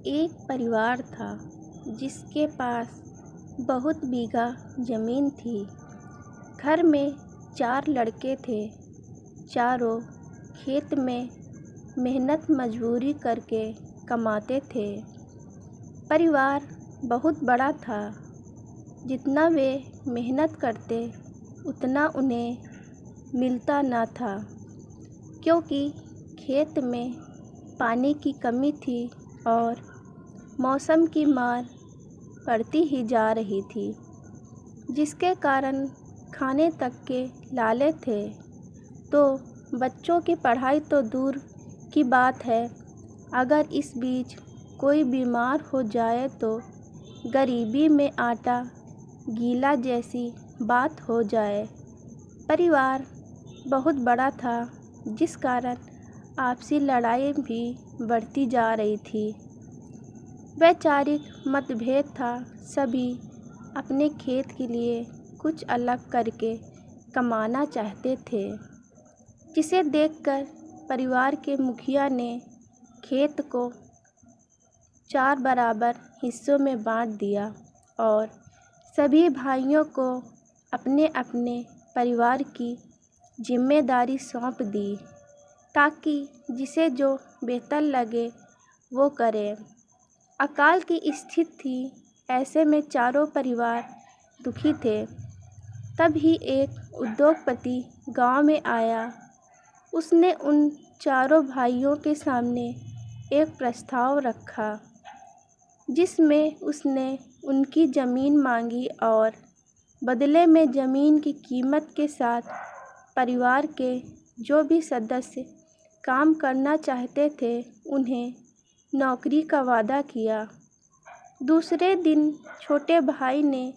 एक परिवार था जिसके पास बहुत बीघा ज़मीन थी। घर में 4 लड़के थे। चारों खेत में मेहनत मजदूरी करके कमाते थे। परिवार बहुत बड़ा था। जितना वे मेहनत करते उतना उन्हें मिलता न था, क्योंकि खेत में पानी की कमी थी और मौसम की मार पड़ती ही जा रही थी, जिसके कारण खाने तक के लाले थे। तो बच्चों की पढ़ाई तो दूर की बात है, अगर इस बीच कोई बीमार हो जाए तो गरीबी में आटा गीला जैसी बात हो जाए। परिवार बहुत बड़ा था, जिस कारण आपसी लड़ाई भी बढ़ती जा रही थी। वैचारिक मतभेद था। सभी अपने खेत के लिए कुछ अलग करके कमाना चाहते थे, जिसे देखकर परिवार के मुखिया ने खेत को 4 बराबर हिस्सों में बांट दिया और सभी भाइयों को अपने अपने परिवार की जिम्मेदारी सौंप दी, ताकि जिसे जो बेहतर लगे वो करे। अकाल की स्थिति थी, ऐसे में चारों परिवार दुखी थे। तभी एक उद्योगपति गांव में आया। उसने उन चारों भाइयों के सामने एक प्रस्ताव रखा, जिसमें उसने उनकी ज़मीन मांगी और बदले में ज़मीन की कीमत के साथ परिवार के जो भी सदस्य काम करना चाहते थे उन्हें नौकरी का वादा किया। दूसरे दिन छोटे भाई ने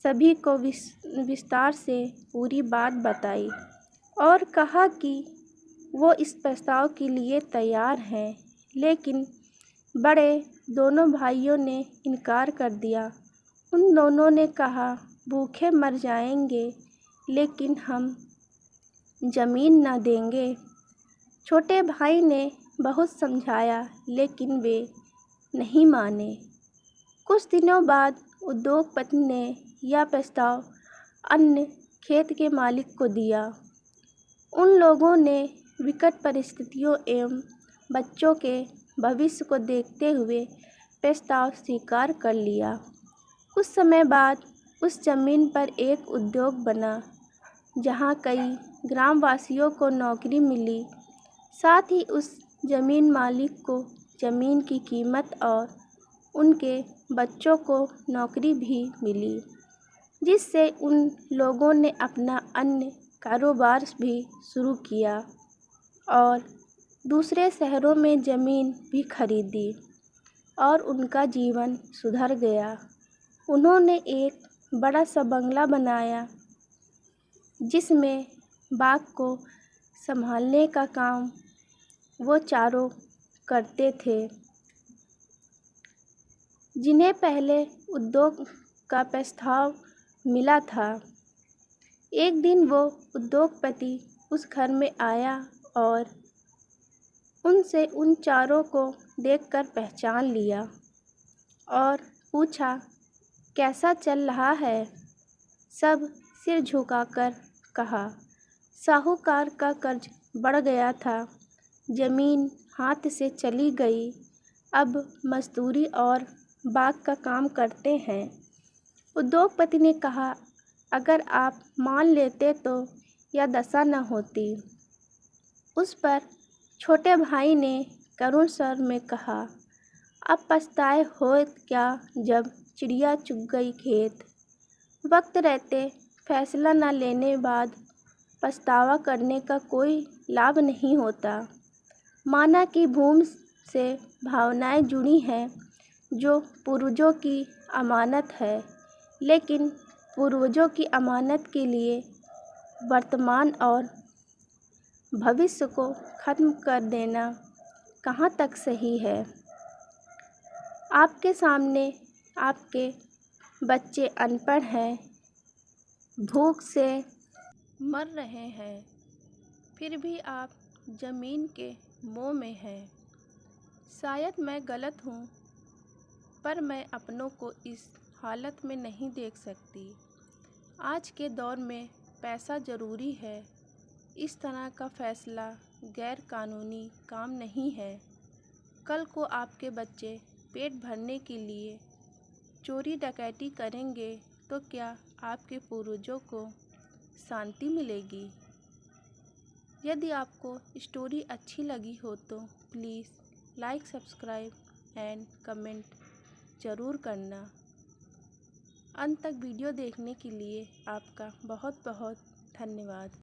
सभी को विस्तार से पूरी बात बताई और कहा कि वो इस प्रस्ताव के लिए तैयार हैं, लेकिन बड़े दोनों भाइयों ने इनकार कर दिया। उन दोनों ने कहा, भूखे मर जाएंगे लेकिन हम ज़मीन न देंगे। छोटे भाई ने बहुत समझाया, लेकिन वे नहीं माने। कुछ दिनों बाद उद्योगपति ने यह प्रस्ताव अन्य खेत के मालिक को दिया। उन लोगों ने विकट परिस्थितियों एवं बच्चों के भविष्य को देखते हुए प्रस्ताव स्वीकार कर लिया। कुछ समय बाद उस जमीन पर एक उद्योग बना, जहां कई ग्रामवासियों को नौकरी मिली। साथ ही उस जमीन मालिक को ज़मीन की कीमत और उनके बच्चों को नौकरी भी मिली, जिससे उन लोगों ने अपना अन्य कारोबार भी शुरू किया और दूसरे शहरों में ज़मीन भी खरीदी और उनका जीवन सुधर गया। उन्होंने एक बड़ा सा बंगला बनाया, जिसमें बाग को संभालने का काम वो चारों करते थे, जिन्हें पहले उद्योग का प्रस्ताव मिला था। एक दिन वो उद्योगपति उस घर में आया और उनसे उन चारों को देखकर पहचान लिया और पूछा, कैसा चल रहा है? सब सिर झुकाकर कहा, साहूकार का कर्ज बढ़ गया था, ज़मीन हाथ से चली गई, अब मजदूरी और बाग का काम करते हैं। उद्योगपति ने कहा, अगर आप मान लेते तो यह दशा न होती। उस पर छोटे भाई ने करुण स्वर में कहा, अब पछताए हो क्या जब चिड़िया चुग गई खेत। वक्त रहते फैसला न लेने बाद पछतावा करने का कोई लाभ नहीं होता। माना कि भूमि से भावनाएं जुड़ी हैं, जो पूर्वजों की अमानत है, लेकिन पूर्वजों की अमानत के लिए वर्तमान और भविष्य को ख़त्म कर देना कहाँ तक सही है। आपके सामने आपके बच्चे अनपढ़ हैं, भूख से मर रहे हैं, फिर भी आप ज़मीन के मोह में हैं। शायद मैं गलत हूँ, पर मैं अपनों को इस हालत में नहीं देख सकती। आज के दौर में पैसा ज़रूरी है। इस तरह का फ़ैसला गैर कानूनी काम नहीं है। कल को आपके बच्चे पेट भरने के लिए चोरी डकैती करेंगे तो क्या आपके पूर्वजों को शांति मिलेगी? यदि आपको स्टोरी अच्छी लगी हो तो please like, subscribe and comment ज़रूर करना। अंत तक वीडियो देखने के लिए आपका बहुत बहुत धन्यवाद।